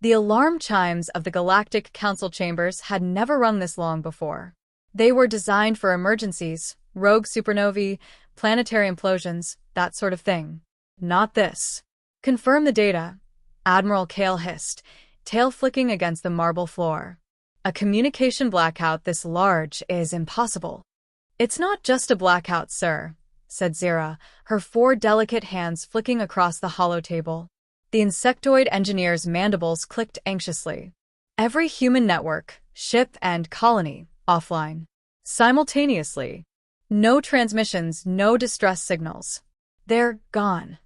The alarm chimes of the Galactic Council chambers had never rung this long before. They were designed for emergencies, rogue supernovae, planetary implosions, that sort of thing. Not this. Confirm the data, Admiral Kale hissed, tail flicking against the marble floor. A communication blackout this large is impossible. It's not just a blackout, sir, said Zira, her 4 delicate hands flicking across the hollow table. The insectoid engineer's mandibles clicked anxiously. Every human network, ship and colony, offline. Simultaneously. No transmissions, no distress signals. They're gone.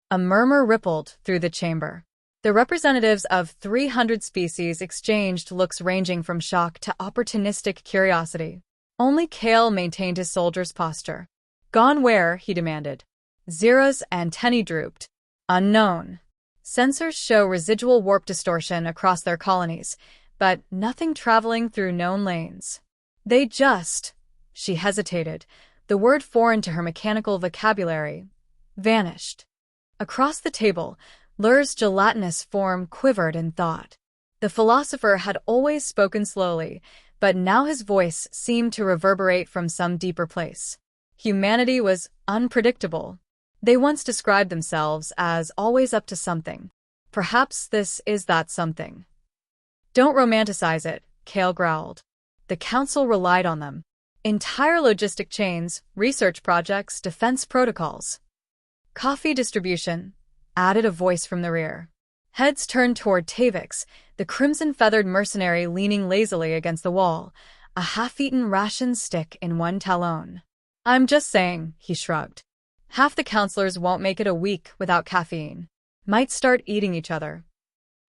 A murmur rippled through the chamber. The representatives of 300 species exchanged looks ranging from shock to opportunistic curiosity. Only Kale maintained his soldier's posture. Gone where? He demanded. Zira's antennae drooped. Unknown. Sensors show residual warp distortion across their colonies, but nothing traveling through known lanes. They just, she hesitated, the word foreign to her mechanical vocabulary, vanished. Across the table, Lur's gelatinous form quivered in thought. The philosopher had always spoken slowly, but now his voice seemed to reverberate from some deeper place. Humanity was unpredictable. They once described themselves as always up to something. Perhaps this is that something. Don't romanticize it, Kale growled. The council relied on them. Entire logistic chains, research projects, defense protocols. Coffee distribution, added a voice from the rear. Heads turned toward Tavix, the crimson-feathered mercenary leaning lazily against the wall, a half-eaten ration stick in one talon. I'm just saying, he shrugged. Half the counselors won't make it a week without caffeine. Might start eating each other.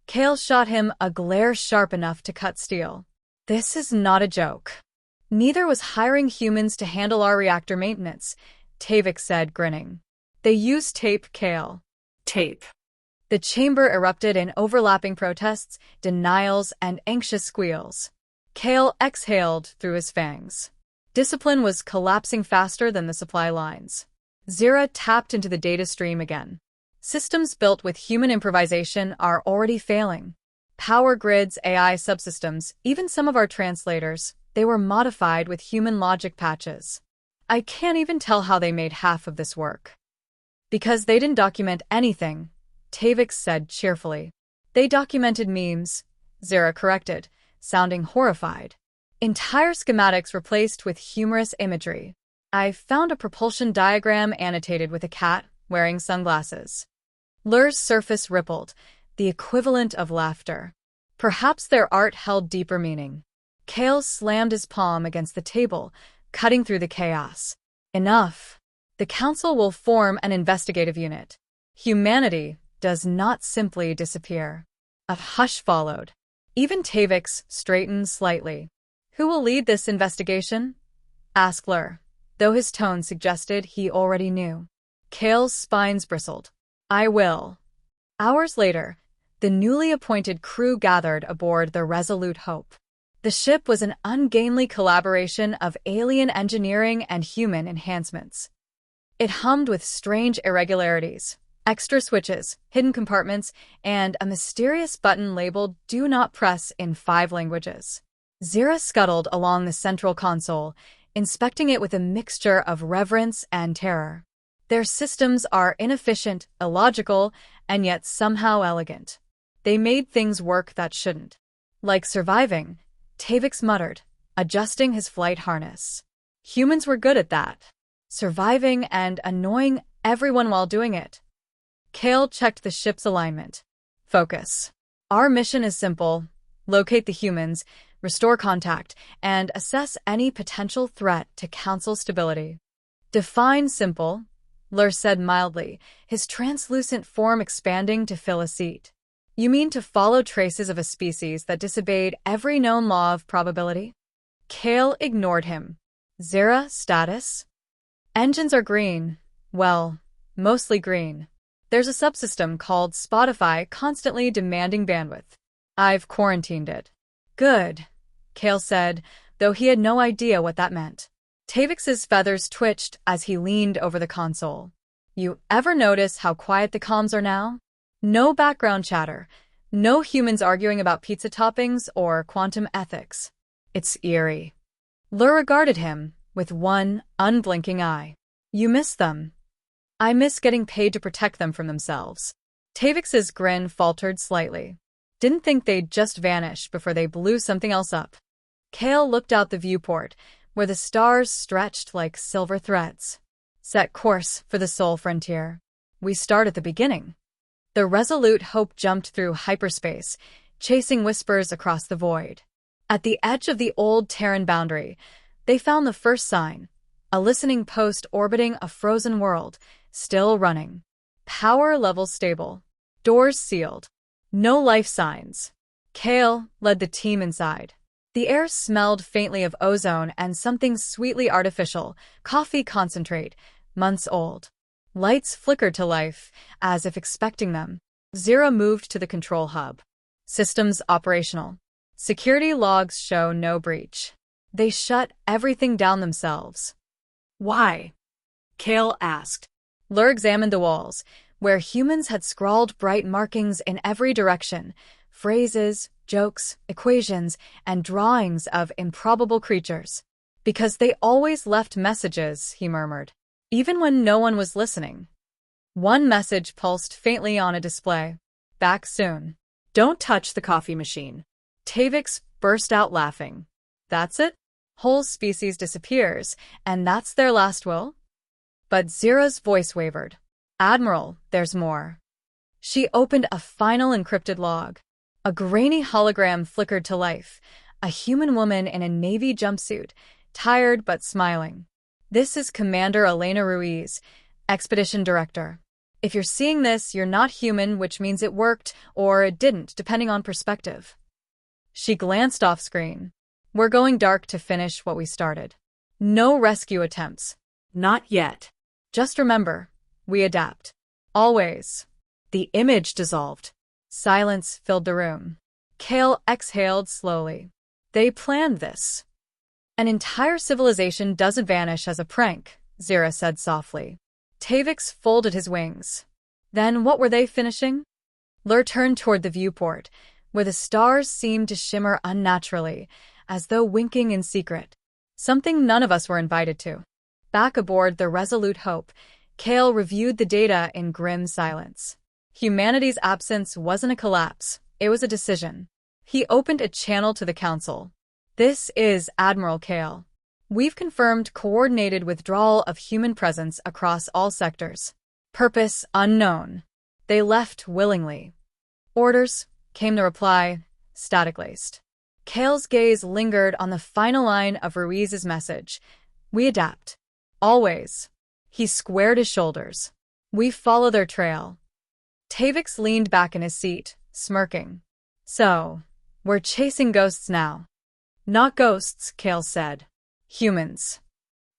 Kale shot him a glare sharp enough to cut steel. This is not a joke. Neither was hiring humans to handle our reactor maintenance, Tavix said, grinning. They use tape, Kale. Tape. The chamber erupted in overlapping protests, denials, and anxious squeals. Kale exhaled through his fangs. Discipline was collapsing faster than the supply lines. Zira tapped into the data stream again. Systems built with human improvisation are already failing. Power grids, AI subsystems, even some of our translators, they were modified with human logic patches. I can't even tell how they made half of this work. Because they didn't document anything, Tavix said cheerfully. They documented memes, Zira corrected, sounding horrified. Entire schematics replaced with humorous imagery. I found a propulsion diagram annotated with a cat wearing sunglasses. Lur's surface rippled, the equivalent of laughter. Perhaps their art held deeper meaning. Kale slammed his palm against the table, cutting through the chaos. Enough. The council will form an investigative unit. Humanity does not simply disappear. A hush followed. Even Tavix straightened slightly. Who will lead this investigation? Asked Lur, though his tone suggested he already knew. Kale's spines bristled. I will. Hours later, the newly appointed crew gathered aboard the Resolute Hope. The ship was an ungainly collaboration of alien engineering and human enhancements. It hummed with strange irregularities, extra switches, hidden compartments, and a mysterious button labeled "Do Not Press" in 5 languages. Zira scuttled along the central console, inspecting it with a mixture of reverence and terror. Their systems are inefficient, illogical, and yet somehow elegant. They made things work that shouldn't. Like surviving, Tavix muttered, adjusting his flight harness. Humans were good at that. Surviving and annoying everyone while doing it. Kale checked the ship's alignment. Focus. Our mission is simple. Locate the humans, restore contact, and assess any potential threat to Council stability. Define simple, Lur said mildly, his translucent form expanding to fill a seat. You mean to follow traces of a species that disobeyed every known law of probability? Kale ignored him. Zira, status? Engines are green. Well, mostly green. There's a subsystem called Spotify constantly demanding bandwidth. I've quarantined it. Good, Kale said, though he had no idea what that meant. Tavix's feathers twitched as he leaned over the console. You ever notice how quiet the comms are now? No background chatter, No humans arguing about pizza toppings or quantum ethics. It's eerie. Lur regarded him with one unblinking eye. You miss them. I miss getting paid to protect them from themselves. Tavix's grin faltered slightly. Didn't think they'd just vanish before they blew something else up. Kale looked out the viewport, where the stars stretched like silver threads. Set course for the soul frontier. We start at the beginning. The resolute Hope jumped through hyperspace, chasing whispers across the void. At the edge of the old Terran boundary, they found the first sign, a listening post orbiting a frozen world, still running. Power levels stable. Doors sealed. No life signs. Kale led the team inside. The air smelled faintly of ozone and something sweetly artificial, coffee concentrate, months old. Lights flickered to life, as if expecting them. Zira moved to the control hub. Systems operational. Security logs show no breach. They shut everything down themselves. Why? Kale asked. Lur examined the walls, where humans had scrawled bright markings in every direction, phrases, jokes, equations, and drawings of improbable creatures. Because they always left messages, he murmured, even when no one was listening. One message pulsed faintly on a display. Back soon. Don't touch the coffee machine. Tavix burst out laughing. That's it? Whole species disappears, and that's their last will? But Zira's voice wavered. Admiral, there's more. She opened a final encrypted log. A grainy hologram flickered to life, a human woman in a navy jumpsuit, tired but smiling. This is Commander Elena Ruiz, Expedition Director. If you're seeing this, you're not human, which means it worked, or it didn't, depending on perspective. She glanced off screen. We're going dark to finish what we started. No rescue attempts. Not yet. Just remember, we adapt. Always. The image dissolved. Silence filled the room. Kale exhaled slowly. They planned this. An entire civilization doesn't vanish as a prank, Zira said softly. Tavix folded his wings. Then what were they finishing? Lur turned toward the viewport, where the stars seemed to shimmer unnaturally, as though winking in secret. Something none of us were invited to. Back aboard the Resolute Hope, Kale reviewed the data in grim silence. Humanity's absence wasn't a collapse, it was a decision. He opened a channel to the Council. This is Admiral Kale. We've confirmed coordinated withdrawal of human presence across all sectors. Purpose unknown. They left willingly. Orders, came the reply, static-laced. Kale's gaze lingered on the final line of Ruiz's message. We adapt. Always. He squared his shoulders. We follow their trail. Tavix leaned back in his seat, smirking. So, we're chasing ghosts now. Not ghosts, Kale said. Humans.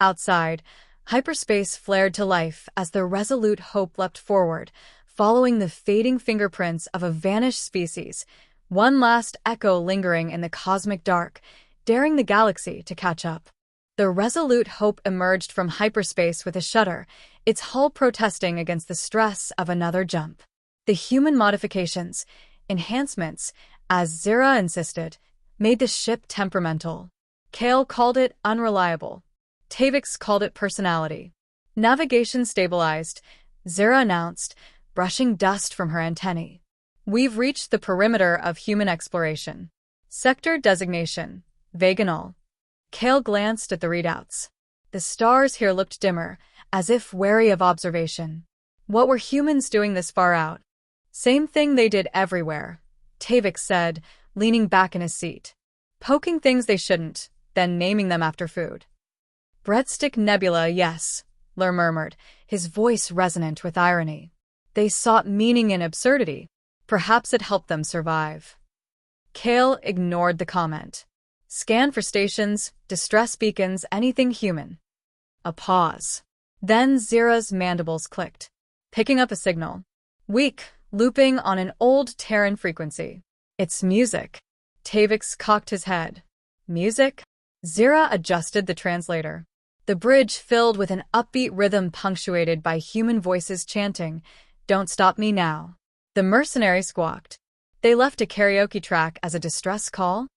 Outside, hyperspace flared to life as the Resolute Hope leapt forward, following the fading fingerprints of a vanished species, one last echo lingering in the cosmic dark, daring the galaxy to catch up. The Resolute Hope emerged from hyperspace with a shudder, its hull protesting against the stress of another jump. The human modifications, enhancements, as Zira insisted, made the ship temperamental. Kale called it unreliable. Tavix called it personality. Navigation stabilized, Zira announced, brushing dust from her antennae. We've reached the perimeter of human exploration. Sector designation, Vaganal. Kale glanced at the readouts. The stars here looked dimmer, as if wary of observation. What were humans doing this far out? Same thing they did everywhere, Tavix said, leaning back in his seat. Poking things they shouldn't, then naming them after food. Breadstick Nebula, yes, Lur murmured, his voice resonant with irony. They sought meaning in absurdity. Perhaps it helped them survive. Kale ignored the comment. Scan for stations, distress beacons, anything human. A pause. Then Zira's mandibles clicked, picking up a signal. Weak, looping on an old Terran frequency. It's music. Tavix cocked his head. Music? Zira adjusted the translator. The bridge filled with an upbeat rhythm punctuated by human voices chanting, "Don't stop me now." The mercenary squawked. They left a karaoke track as a distress call?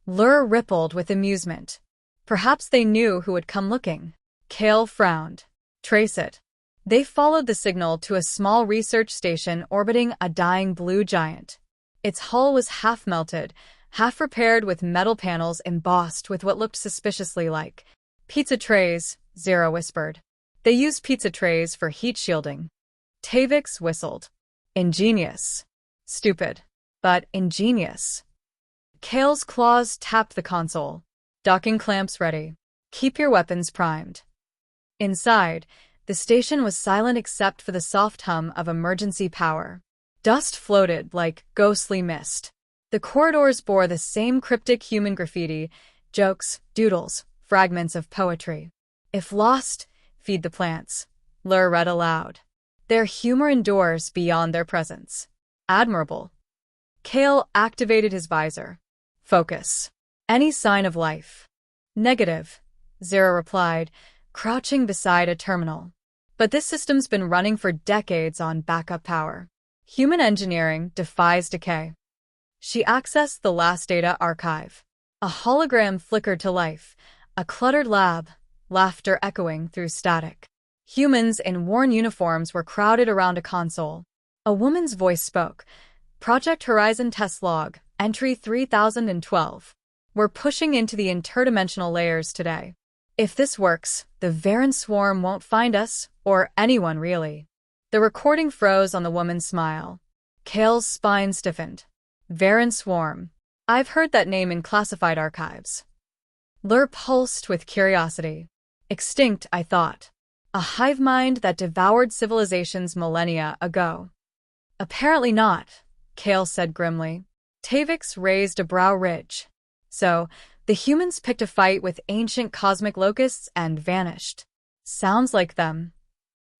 Lur rippled with amusement. Perhaps they knew who would come looking. Kale frowned. Trace it. They followed the signal to a small research station orbiting a dying blue giant. Its hull was half melted, half repaired with metal panels embossed with what looked suspiciously like pizza trays, Zira whispered. They used pizza trays for heat shielding. Tavix whistled. Ingenious. Stupid. But ingenious. Kale's claws tapped the console. Docking clamps ready. Keep your weapons primed. Inside, the station was silent except for the soft hum of emergency power. Dust floated like ghostly mist. The corridors bore the same cryptic human graffiti, jokes, doodles, fragments of poetry. If lost, feed the plants, Lur read aloud. Their humor endures beyond their presence. Admirable. Kale activated his visor. Focus. Any sign of life? Negative, Zira replied, crouching beside a terminal. But this system's been running for decades on backup power. Human engineering defies decay. She accessed the last data archive. A hologram flickered to life, a cluttered lab, laughter echoing through static. Humans in worn uniforms were crowded around a console. A woman's voice spoke. Project Horizon test log, entry 3012. We're pushing into the interdimensional layers today. If this works, the Varen swarm won't find us, or anyone really. The recording froze on the woman's smile. Kale's spine stiffened. Varen swarm. I've heard that name in classified archives. Lur pulsed with curiosity. Extinct, I thought. A hive mind that devoured civilizations millennia ago. Apparently not, Kale said grimly. Tavix raised a brow ridge. So, the humans picked a fight with ancient cosmic locusts and vanished. Sounds like them.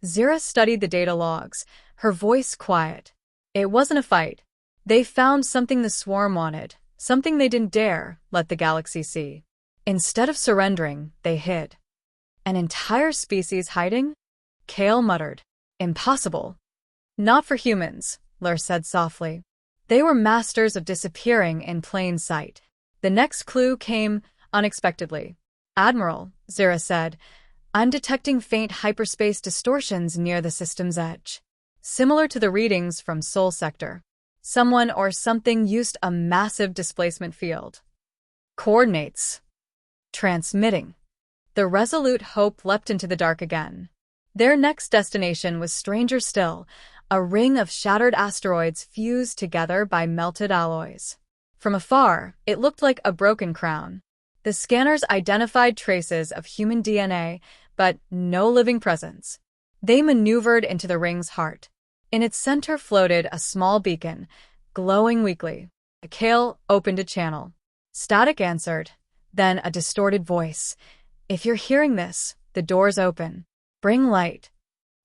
Zira studied the data logs, her voice quiet. It wasn't a fight. They found something the swarm wanted, something they didn't dare let the galaxy see. Instead of surrendering, they hid. An entire species hiding? Kale muttered. Impossible. Not for humans, Lur said softly. They were masters of disappearing in plain sight. The next clue came unexpectedly. Admiral, Zira said, I'm detecting faint hyperspace distortions near the system's edge. Similar to the readings from Sol Sector. Someone or something used a massive displacement field. Coordinates. Transmitting. The Resolute Hope leapt into the dark again. Their next destination was stranger still, a ring of shattered asteroids fused together by melted alloys. From afar, it looked like a broken crown. The scanners identified traces of human DNA, but no living presence. They maneuvered into the ring's heart. In its center floated a small beacon, glowing weakly. Kale opened a channel. Static answered, then a distorted voice. If you're hearing this, the door's open. Bring light.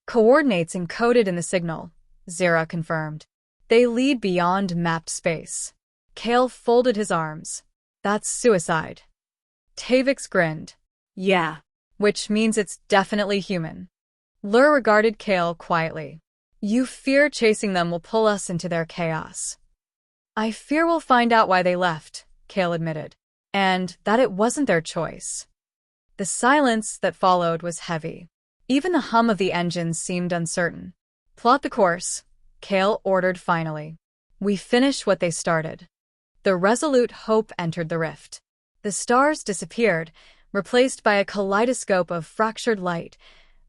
Coordinates encoded in the signal, Zira confirmed. They lead beyond mapped space. Kale folded his arms. That's suicide. Tavix grinned. Yeah. Which means it's definitely human. Lur regarded Kale quietly. You fear chasing them will pull us into their chaos. I fear we'll find out why they left, Kale admitted. And that it wasn't their choice. The silence that followed was heavy. Even the hum of the engines seemed uncertain. Plot the course, Kale ordered finally. We finish what they started. The Resolute Hope entered the rift. The stars disappeared, replaced by a kaleidoscope of fractured light,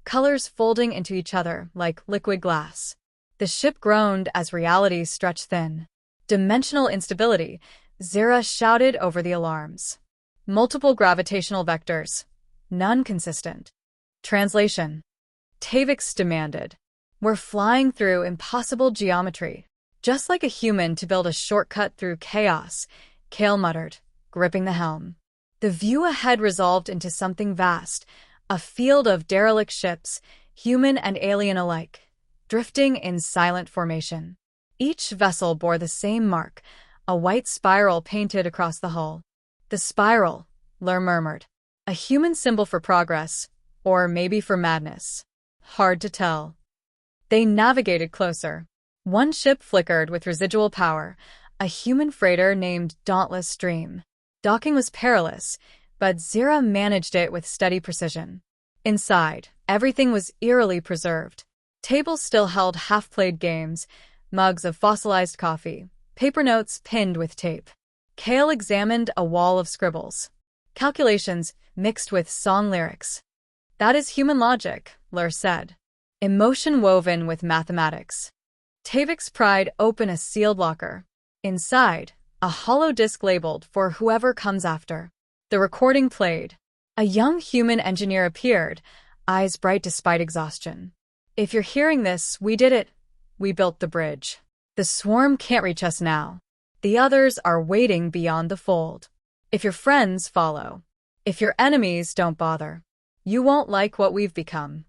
colors folding into each other like liquid glass. The ship groaned as reality stretched thin. Dimensional instability, Zira shouted over the alarms. Multiple gravitational vectors. None consistent. Translation. Tavix demanded. We're flying through impossible geometry. Just like a human to build a shortcut through chaos, Kale muttered, gripping the helm. The view ahead resolved into something vast, a field of derelict ships, human and alien alike, drifting in silent formation. Each vessel bore the same mark, a white spiral painted across the hull. The spiral, Lur murmured. A human symbol for progress, or maybe for madness. Hard to tell. They navigated closer. One ship flickered with residual power, a human freighter named Dauntless Stream. Docking was perilous, but Zira managed it with steady precision. Inside, everything was eerily preserved. Tables still held half-played games, mugs of fossilized coffee, paper notes pinned with tape. Kale examined a wall of scribbles. Calculations mixed with song lyrics. That is human logic, Lur said. Emotion woven with mathematics. Tavix pried open a sealed locker. Inside, a hollow disc labeled for whoever comes after. The recording played. A young human engineer appeared, eyes bright despite exhaustion. If you're hearing this, we did it. We built the bridge. The swarm can't reach us now. The others are waiting beyond the fold. If your friends follow. If your enemies don't bother. You won't like what we've become.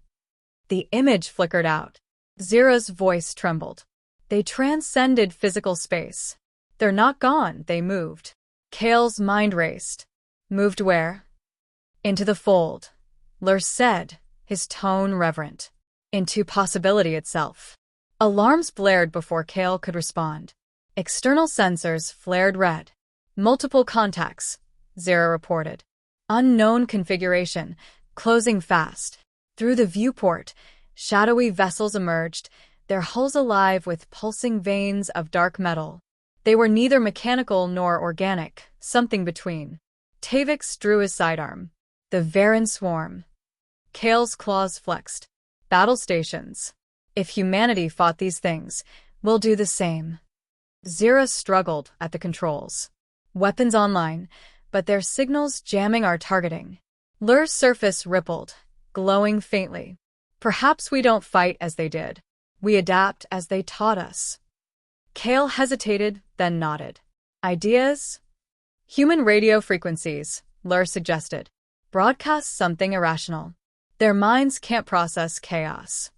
The image flickered out. Zira's voice trembled. They transcended physical space. They're not gone, they moved. Kale's mind raced. Moved where? Into the fold, Lur said, his tone reverent. Into possibility itself. Alarms blared before Kale could respond. External sensors flared red. Multiple contacts, Zira reported. Unknown configuration, closing fast. Through the viewport, shadowy vessels emerged, their hulls alive with pulsing veins of dark metal. They were neither mechanical nor organic, something between. Tavix drew his sidearm. The Varen swarm. Kale's claws flexed. Battle stations. If humanity fought these things, we'll do the same. Zira struggled at the controls. Weapons online, but their signals jamming our targeting. Lur's surface rippled, glowing faintly. Perhaps we don't fight as they did. We adapt as they taught us. Kale hesitated, then nodded. Ideas? Human radio frequencies, Lur suggested. Broadcast something irrational. Their minds can't process chaos.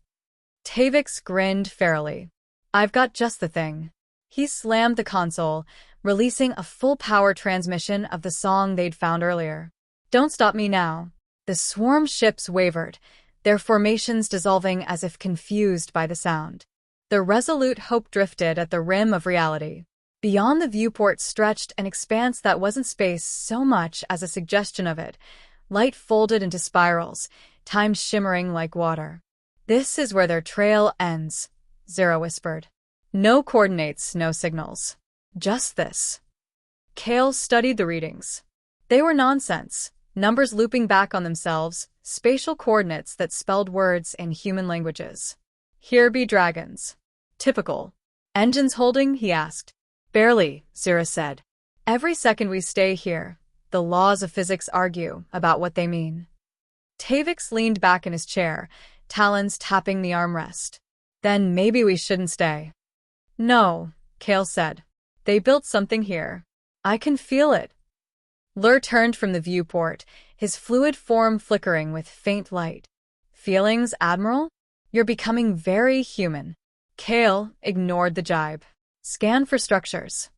Tavix grinned fairly. I've got just the thing. He slammed the console, releasing a full-power transmission of the song they'd found earlier. Don't stop me now. The swarm ships wavered, their formations dissolving as if confused by the sound. The resolute hope drifted at the rim of reality. Beyond the viewport stretched an expanse that wasn't space so much as a suggestion of it, light folded into spirals, time shimmering like water. This is where their trail ends, Zira whispered. No coordinates, no signals. Just this. Kale studied the readings. They were nonsense, numbers looping back on themselves, spatial coordinates that spelled words in human languages. Here be dragons. Typical. Engines holding, he asked. Barely, Zira said. Every second we stay here, the laws of physics argue about what they mean. Tavix leaned back in his chair, talons tapping the armrest. Then maybe we shouldn't stay. No, Kale said. They built something here. I can feel it. Lur turned from the viewport, his fluid form flickering with faint light. Feelings, Admiral? You're becoming very human. Kale ignored the jibe. Scan for structures.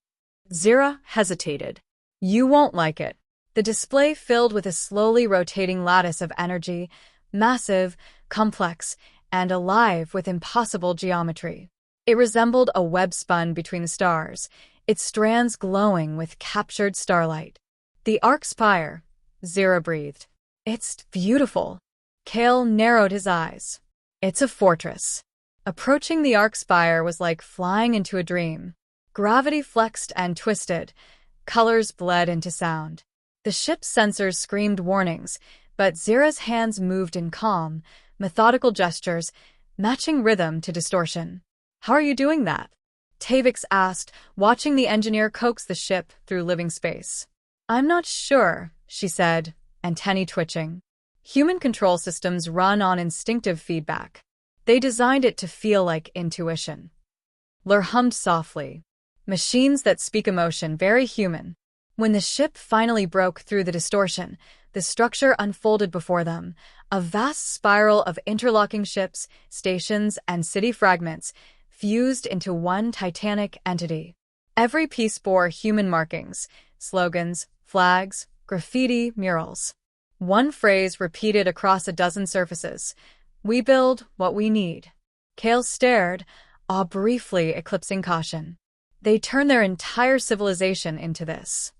Zira hesitated. You won't like it. The display filled with a slowly rotating lattice of energy, massive, complex, and alive with impossible geometry. It resembled a web spun between the stars, its strands glowing with captured starlight. The arc spire, Zira breathed. It's beautiful. Kale narrowed his eyes. It's a fortress. Approaching the arc spire was like flying into a dream. Gravity flexed and twisted. Colors bled into sound. The ship's sensors screamed warnings, but Zira's hands moved in calm, methodical gestures, matching rhythm to distortion. How are you doing that? Tavix asked, watching the engineer coax the ship through living space. I'm not sure, she said, antennae twitching. Human control systems run on instinctive feedback. They designed it to feel like intuition. Lur hummed softly. Machines that speak emotion, very human. When the ship finally broke through the distortion, the structure unfolded before them, a vast spiral of interlocking ships, stations, and city fragments, fused into one titanic entity. Every piece bore human markings, slogans, flags, graffiti, murals. One phrase repeated across a dozen surfaces. We build what we need. Kale stared, awe briefly eclipsing caution. They turn their entire civilization into this.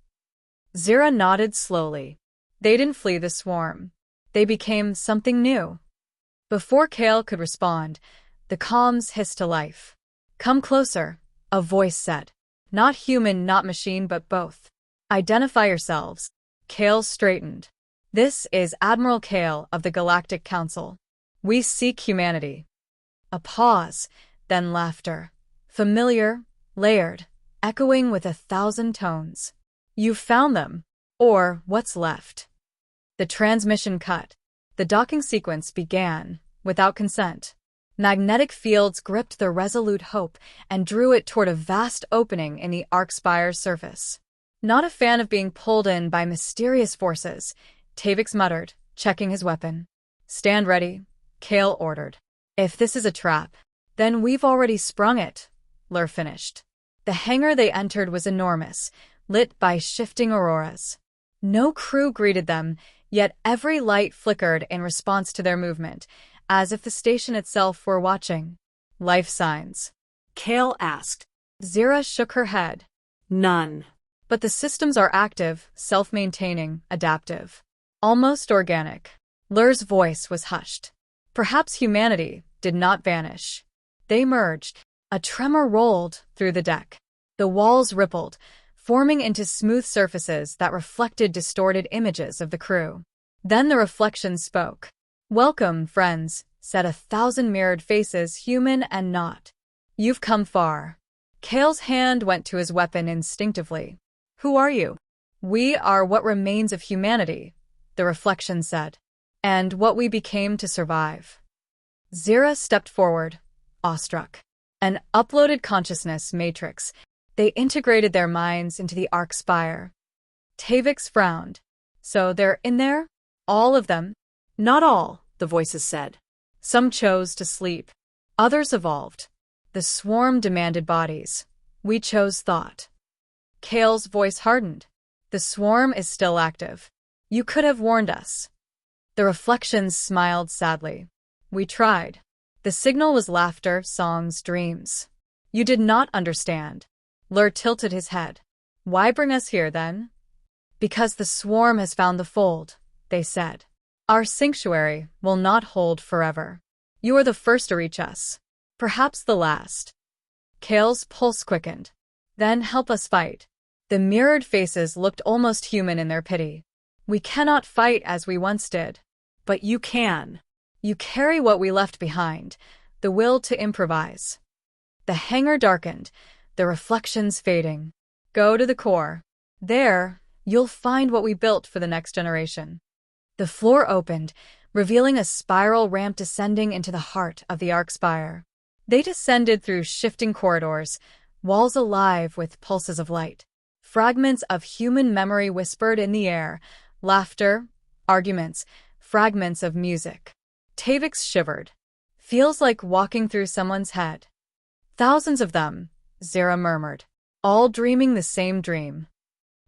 Zira nodded slowly. They didn't flee the swarm. They became something new. Before Kale could respond, the comms hissed to life. "Come closer," a voice said. "Not human, not machine, but both. Identify yourselves." Kale straightened. "This is Admiral Kale of the Galactic Council. We seek humanity." A pause, then laughter. Familiar, layered, echoing with 1,000 tones. "You've found them. Or what's left." The transmission cut. The docking sequence began, without consent. Magnetic fields gripped the resolute Hope and drew it toward a vast opening in the Arc-Spire's surface. "Not a fan of being pulled in by mysterious forces," Tavix muttered, checking his weapon. "Stand ready," Kale ordered. "If this is a trap, then we've already sprung it," Lur finished. The hangar they entered was enormous, lit by shifting auroras. No crew greeted them, yet every light flickered in response to their movement, as if the station itself were watching. "Life signs?" Kale asked. Zira shook her head. "None. But the systems are active, self-maintaining, adaptive. Almost organic." Lur's voice was hushed. Perhaps humanity did not vanish. They merged. A tremor rolled through the deck. The walls rippled, forming into smooth surfaces that reflected distorted images of the crew. Then the reflections spoke. "Welcome, friends," said 1,000 mirrored faces, human and not. "You've come far." Kale's hand went to his weapon instinctively. "Who are you?" "We are what remains of humanity," the reflection said. "And what we became to survive." Zira stepped forward, awestruck. An uploaded consciousness matrix. They integrated their minds into the Arc-Spire. Tavix frowned. "So they're in there? All of them?" "Not all," the voices said. "Some chose to sleep. Others evolved. The swarm demanded bodies. We chose thought." Kale's voice hardened. "The swarm is still active. You could have warned us." The reflections smiled sadly. "We tried." The signal was laughter, songs, dreams. "You did not understand." Lur tilted his head. "Why bring us here, then?" "Because the swarm has found the fold," they said. "Our sanctuary will not hold forever. You are the first to reach us. Perhaps the last." Kale's pulse quickened. "Then help us fight." The mirrored faces looked almost human in their pity. "We cannot fight as we once did." "But you can." "You carry what we left behind, the will to improvise." The hangar darkened, the reflections fading. "Go to the core. There, you'll find what we built for the next generation." The floor opened, revealing a spiral ramp descending into the heart of the Arc-Spire. They descended through shifting corridors, walls alive with pulses of light. Fragments of human memory whispered in the air, laughter, arguments, fragments of music. Tavix shivered. "Feels like walking through someone's head." "Thousands of them," Zira murmured, "all dreaming the same dream."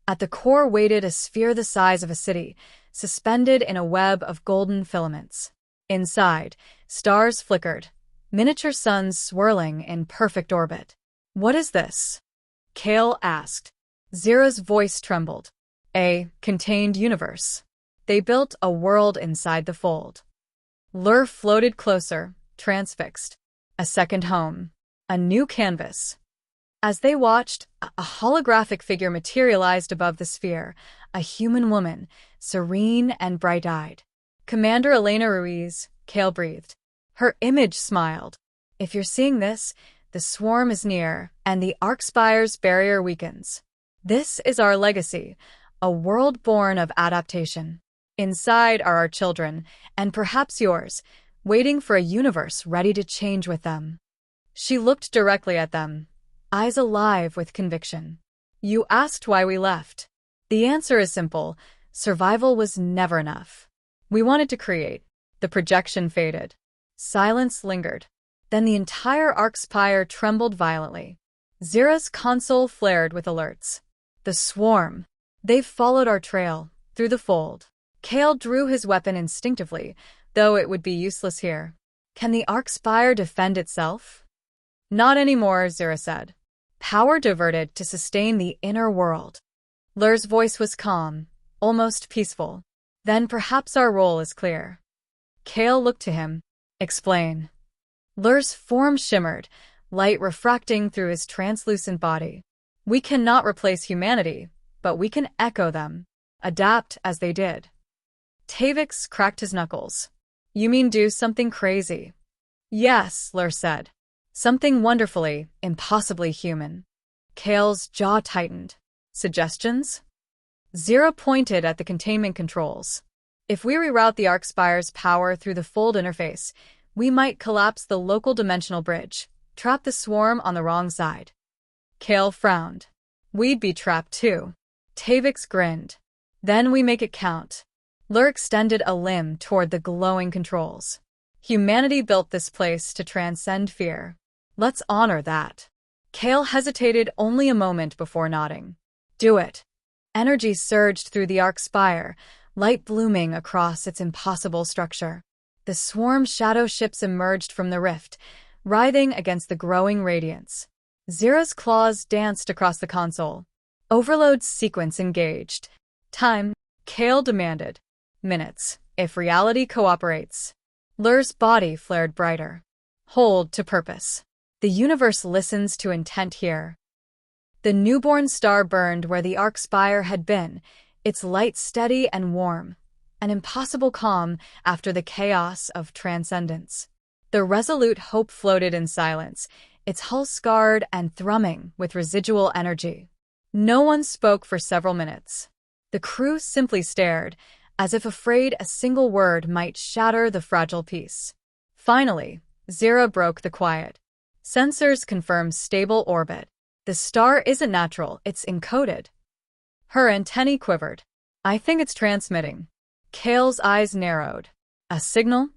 At the core waited a sphere the size of a city, suspended in a web of golden filaments. Inside, stars flickered, miniature suns swirling in perfect orbit. "What is this?" Kale asked. Zira's voice trembled. "A contained universe. They built a world inside the fold." Lur floated closer, transfixed. A second home. A new canvas. As they watched, a holographic figure materialized above the sphere, a human woman, serene and bright-eyed. "Commander Elena Ruiz," Kale breathed. Her image smiled. "If you're seeing this, the swarm is near, and the Arc-Spire's barrier weakens. This is our legacy, a world born of adaptation. Inside are our children, and perhaps yours, waiting for a universe ready to change with them." She looked directly at them, eyes alive with conviction. "You asked why we left. The answer is simple. Survival was never enough. We wanted to create." The projection faded. Silence lingered. Then the entire Arc-Spire trembled violently. Zira's console flared with alerts. "The swarm. They've followed our trail, through the fold." Kale drew his weapon instinctively, though it would be useless here. "Can the Arc-Spire defend itself?" "Not anymore," Zira said. Power diverted to sustain the inner world. Lur's voice was calm, almost peaceful. Then perhaps our role is clear. Kale looked to him. Explain. Lur's form shimmered, light refracting through his translucent body. We cannot replace humanity, but we can echo them, adapt as they did. Tavix cracked his knuckles. You mean do something crazy? Yes, Lur said. Something wonderfully, impossibly human. Kale's jaw tightened. Suggestions? Zero pointed at the containment controls. If we reroute the Arcspire's power through the fold interface, we might collapse the local dimensional bridge, trap the swarm on the wrong side. Kale frowned. We'd be trapped too. Tavix grinned. Then we make it count. Lur extended a limb toward the glowing controls. Humanity built this place to transcend fear. Let's honor that. Kale hesitated only a moment before nodding. Do it. Energy surged through the Arcspire, light blooming across its impossible structure. The swarm shadow ships emerged from the rift, writhing against the growing radiance. Zera's claws danced across the console. Overload sequence engaged. Time, Kale demanded. Minutes, if reality cooperates. Lur's body flared brighter. Hold to purpose. The universe listens to intent here. The newborn star burned where the Arcspire had been, its light steady and warm, an impossible calm after the chaos of transcendence. The resolute hope floated in silence, its hull scarred and thrumming with residual energy. No one spoke for several minutes. The crew simply stared, as if afraid a single word might shatter the fragile peace. Finally, Zera broke the quiet. Sensors confirm stable orbit. The star isn't natural, it's encoded. Her antennae quivered. I think it's transmitting. Kale's eyes narrowed. A signal?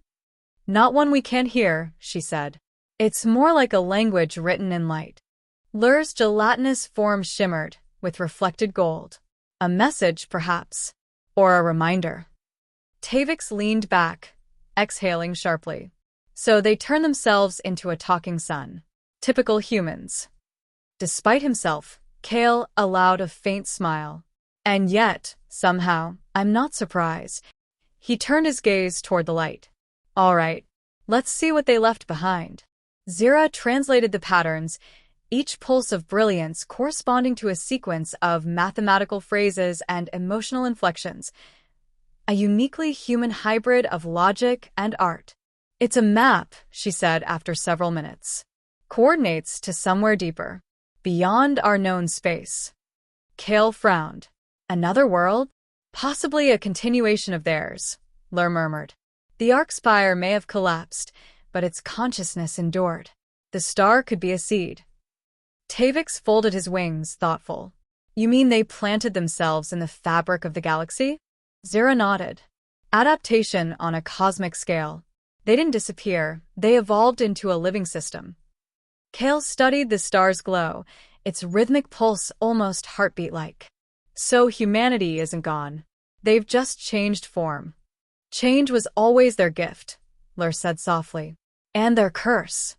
Not one we can't hear, she said. It's more like a language written in light. Lur's gelatinous form shimmered with reflected gold. A message, perhaps. Or a reminder. Tavix leaned back, exhaling sharply. So they turn themselves into a talking sun. Typical humans. Despite himself, Kale allowed a faint smile. And yet, somehow, I'm not surprised. He turned his gaze toward the light. All right, let's see what they left behind. Zera translated the patterns, each pulse of brilliance corresponding to a sequence of mathematical phrases and emotional inflections, a uniquely human hybrid of logic and art. It's a map, she said after several minutes. Coordinates to somewhere deeper, beyond our known space. Kale frowned. Another world? Possibly a continuation of theirs, Lur murmured. The Arcspire may have collapsed, but its consciousness endured. The star could be a seed. Tavix folded his wings, thoughtful. You mean they planted themselves in the fabric of the galaxy? Zera nodded. Adaptation on a cosmic scale. They didn't disappear, they evolved into a living system. Kale studied the star's glow, its rhythmic pulse almost heartbeat-like. So humanity isn't gone. They've just changed form. Change was always their gift, Lur said softly. And their curse.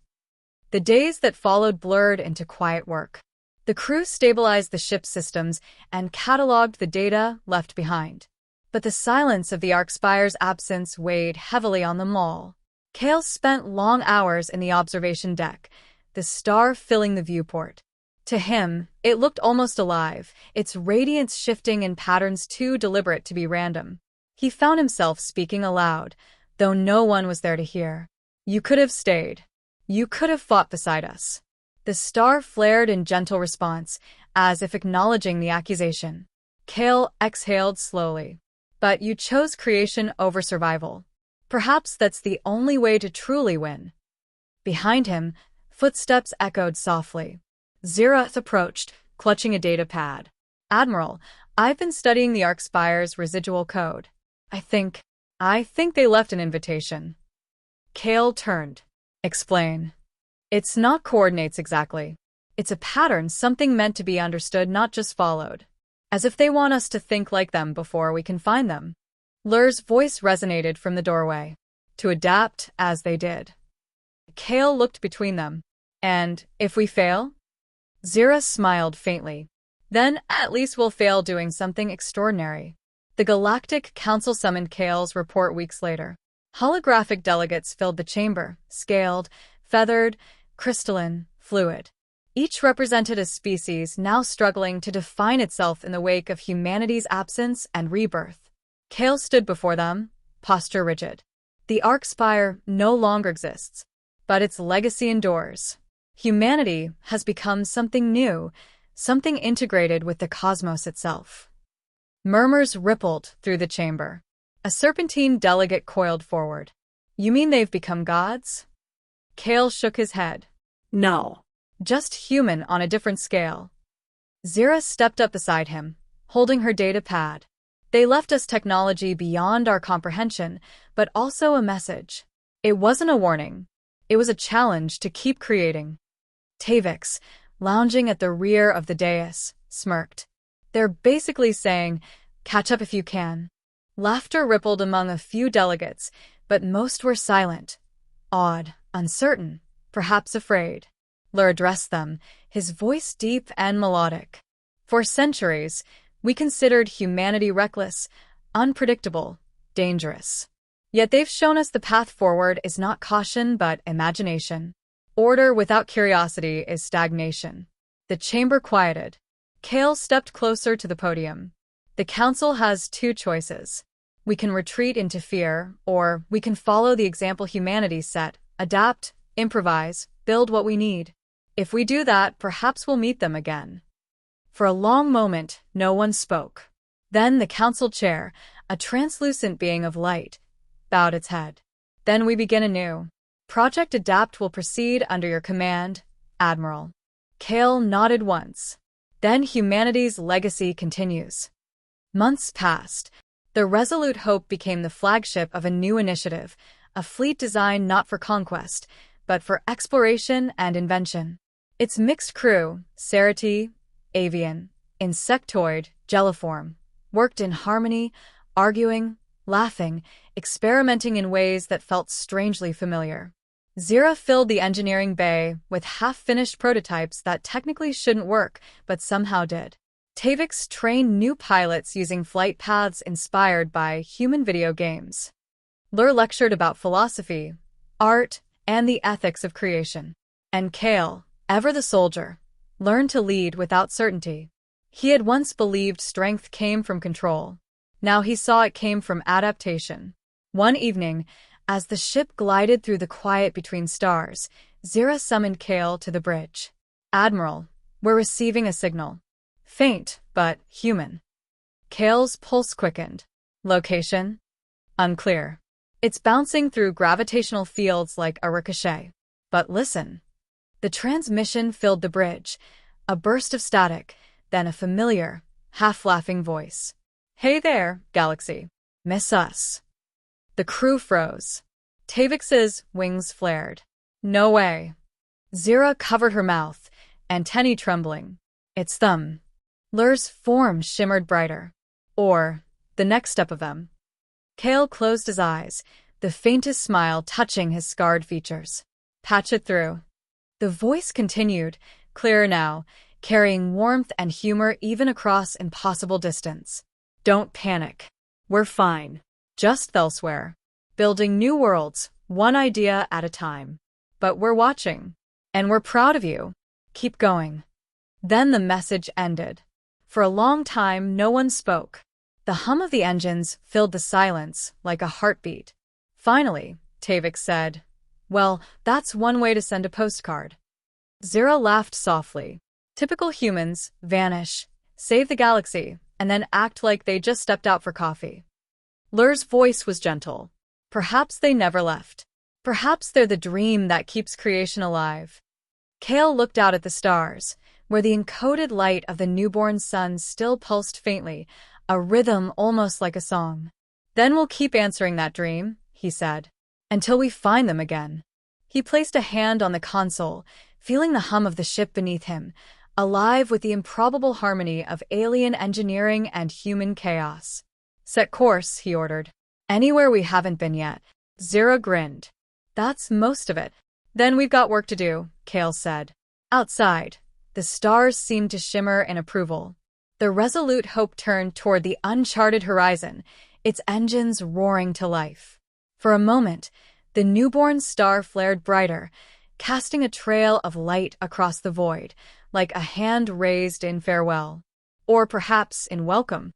The days that followed blurred into quiet work. The crew stabilized the ship's systems and cataloged the data left behind. But the silence of the Arcspire's absence weighed heavily on them all. Kale spent long hours in the observation deck, the star filling the viewport. To him, it looked almost alive, its radiance shifting in patterns too deliberate to be random. He found himself speaking aloud, though no one was there to hear. You could have stayed. You could have fought beside us. The star flared in gentle response, as if acknowledging the accusation. Kale exhaled slowly. But you chose creation over survival. Perhaps that's the only way to truly win. Behind him, footsteps echoed softly. Zera approached, clutching a data pad. Admiral, I've been studying the Arcspire's residual code. I think they left an invitation. Kale turned. Explain. It's not coordinates exactly. It's a pattern, something meant to be understood, not just followed. As if they want us to think like them before we can find them. Lur's voice resonated from the doorway. To adapt as they did. Kale looked between them. And if we fail? Zira smiled faintly. Then, at least we'll fail doing something extraordinary. The Galactic Council summoned Kale's report weeks later. Holographic delegates filled the chamber, scaled, feathered, crystalline, fluid. Each represented a species now struggling to define itself in the wake of humanity's absence and rebirth. Kale stood before them, posture rigid. The Arc Spire no longer exists, but its legacy endures. Humanity has become something new, something integrated with the cosmos itself. Murmurs rippled through the chamber. A serpentine delegate coiled forward. You mean they've become gods? Kale shook his head. No. Just human on a different scale. Zira stepped up beside him, holding her data pad. They left us technology beyond our comprehension, but also a message. It wasn't a warning. It was a challenge to keep creating. Tavix, lounging at the rear of the dais, smirked. They're basically saying, catch up if you can. Laughter rippled among a few delegates, but most were silent, awed, uncertain, perhaps afraid. Lur addressed them, his voice deep and melodic. For centuries, we considered humanity reckless, unpredictable, dangerous. Yet they've shown us the path forward is not caution but imagination. Order without curiosity is stagnation. The chamber quieted. Kale stepped closer to the podium. The council has two choices. We can retreat into fear, or we can follow the example humanity set, adapt, improvise, build what we need. If we do that, perhaps we'll meet them again. For a long moment, no one spoke. Then the council chair, a translucent being of light, bowed its head. Then we begin anew. Project Adapt will proceed under your command, Admiral. Kale nodded once. Then humanity's legacy continues. Months passed. The Resolute Hope became the flagship of a new initiative, a fleet designed not for conquest, but for exploration and invention. Its mixed crew, Cerati, avian, insectoid, gelliform, worked in harmony, arguing, laughing, experimenting in ways that felt strangely familiar. Zira filled the engineering bay with half-finished prototypes that technically shouldn't work, but somehow did. Tavix trained new pilots using flight paths inspired by human video games. Lur lectured about philosophy, art, and the ethics of creation. And Kale, ever the soldier, learned to lead without certainty. He had once believed strength came from control. Now he saw it came from adaptation. One evening, as the ship glided through the quiet between stars, Zira summoned Kale to the bridge. Admiral, we're receiving a signal. Faint, but human. Kale's pulse quickened. Location? Unclear. It's bouncing through gravitational fields like a ricochet. But listen. The transmission filled the bridge. A burst of static, then a familiar, half-laughing voice. Hey there, Galaxy. Miss us? The crew froze. Tavix's wings flared. No way. Zira covered her mouth, antennae trembling. It's them. Lur's form shimmered brighter. Or, the next step of them. Kale closed his eyes, the faintest smile touching his scarred features. Patch it through. The voice continued, clearer now, carrying warmth and humor even across impossible distance. Don't panic. We're fine. Just elsewhere. Building new worlds, one idea at a time. But we're watching. And we're proud of you. Keep going. Then the message ended. For a long time, no one spoke. The hum of the engines filled the silence like a heartbeat. Finally, Tavix said, well, that's one way to send a postcard. Zira laughed softly. Typical humans vanish, save the galaxy, and then act like they just stepped out for coffee. Lur's voice was gentle. Perhaps they never left. Perhaps they're the dream that keeps creation alive. Kale looked out at the stars, where the encoded light of the newborn sun still pulsed faintly, a rhythm almost like a song. Then we'll keep answering that dream, he said, until we find them again. He placed a hand on the console, feeling the hum of the ship beneath him, alive with the improbable harmony of alien engineering and human chaos. Set course, he ordered. Anywhere we haven't been yet. Zira grinned. That's most of it. Then we've got work to do, Kale said. Outside, The stars seemed to shimmer in approval. The resolute Hope turned toward the uncharted horizon, its engines roaring to life. For a moment, the newborn star flared brighter, casting a trail of light across the void, like a hand raised in farewell. Or perhaps in welcome.